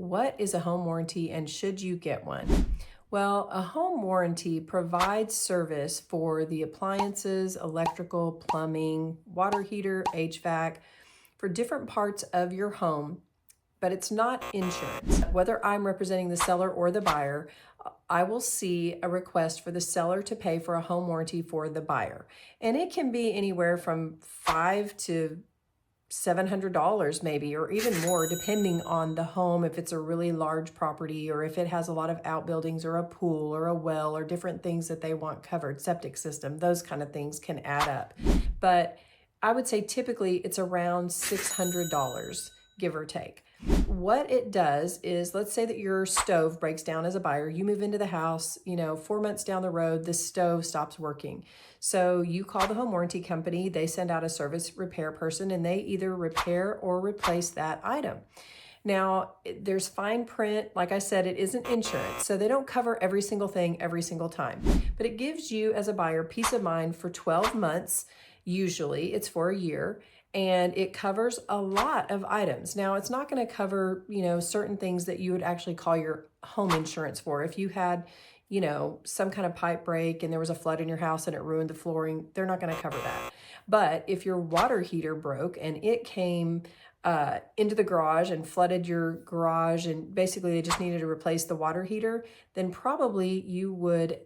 What is a home warranty and should you get one? Well, a home warranty provides service for the appliances, electrical, plumbing, water heater, HVAC, for different parts of your home, but it's not insurance. Whether I'm representing the seller or the buyer, I will see a request for the seller to pay for a home warranty for the buyer. And it can be anywhere from $5 to $700 maybe, or even more, depending on the home, if it's a really large property or if it has a lot of outbuildings or a pool or a well or different things that they want covered, septic system, those kind of things can add up. But I would say typically it's around $600, give or take. What it does is, let's say that your stove breaks down as a buyer, you move into the house, 4 months down the road, the stove stops working. So you call the home warranty company, they send out a service repair person, and they either repair or replace that item. Now, there's fine print. Like I said, it isn't insurance, so they don't cover every single thing every single time. But it gives you as a buyer peace of mind for 12 months. Usually it's for a year, and it covers a lot of items. Now, it's not going to cover, certain things that you would actually call your home insurance for. If you had, some kind of pipe break and there was a flood in your house and it ruined the flooring, they're not going to cover that. But if your water heater broke and it came into the garage and flooded your garage, and basically they just needed to replace the water heater, then probably you would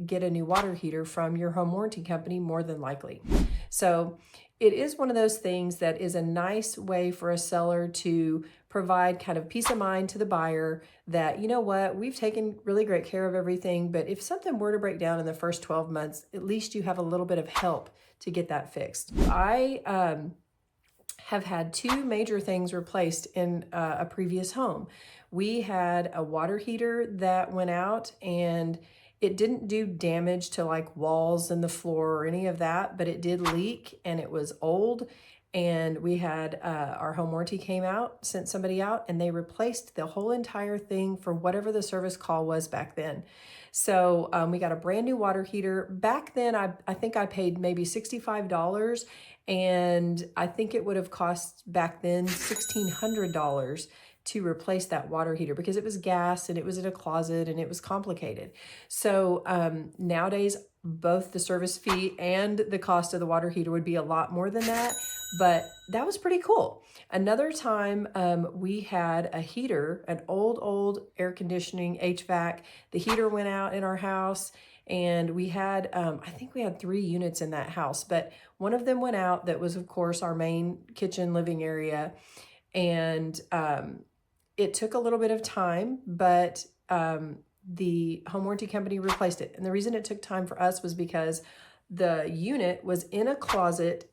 get a new water heater from your home warranty company, more than likely. So it is one of those things that is a nice way for a seller to provide kind of peace of mind to the buyer that, we've taken really great care of everything, but if something were to break down in the first 12 months, at least you have a little bit of help to get that fixed. I have had two major things replaced in a previous home. We had a water heater that went out, and it didn't do damage to like walls and the floor or any of that, but it did leak and it was old. And we had our home warranty came out, sent somebody out, and they replaced the whole entire thing for whatever the service call was back then. So we got a brand new water heater. Back then, I think I paid maybe $65, and I think it would have cost back then $1,600 to replace that water heater because it was gas and it was in a closet and it was complicated. So nowadays, both the service fee and the cost of the water heater would be a lot more than that, but that was pretty cool. Another time we had a heater, an old air conditioning HVAC. The heater went out in our house, and we had, I think we had 3 units in that house, but one of them went out. That was, of course, our main kitchen living area. And it took a little bit of time, but the home warranty company replaced it. And the reason it took time for us was because the unit was in a closet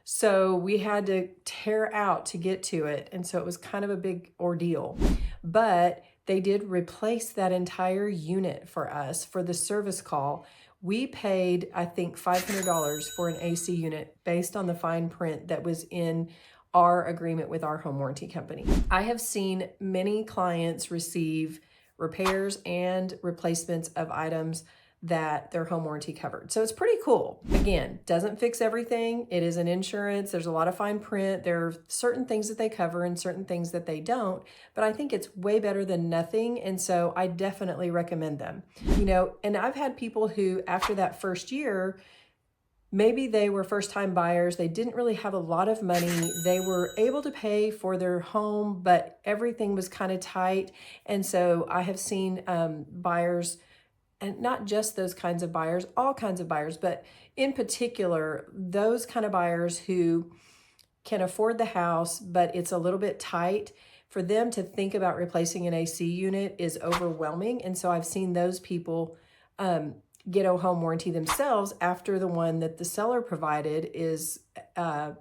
So we had to tear out to get to it. And so it was kind of a big ordeal. But they did replace that entire unit for us for the service call. We paid, I think, $500 for an AC unit based on the fine print that was in our agreement with our home warranty company. I have seen many clients receive repairs and replacements of items that their home warranty covered. So it's pretty cool. Again, doesn't fix everything. It is an insurance. There's a lot of fine print. There are certain things that they cover and certain things that they don't, but I think it's way better than nothing. And so I definitely recommend them. And I've had people who, after that first year, maybe they were first-time buyers. They didn't really have a lot of money. They were able to pay for their home, but everything was kind of tight. And so I have seen buyers, and not just those kinds of buyers, all kinds of buyers, but in particular, those kind of buyers who can afford the house, but it's a little bit tight. For them to think about replacing an AC unit is overwhelming. And so I've seen those people get a home warranty themselves after the one that the seller provided is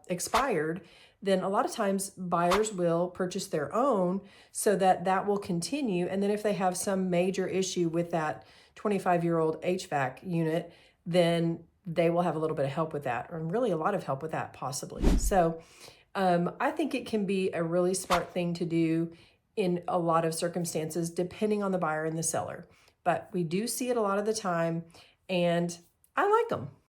expired. Then a lot of times buyers will purchase their own so that that will continue. And then if they have some major issue with that 25-year-old HVAC unit, then they will have a little bit of help with that, or really a lot of help with that possibly. So I think it can be a really smart thing to do in a lot of circumstances, depending on the buyer and the seller. But we do see it a lot of the time, and I like them.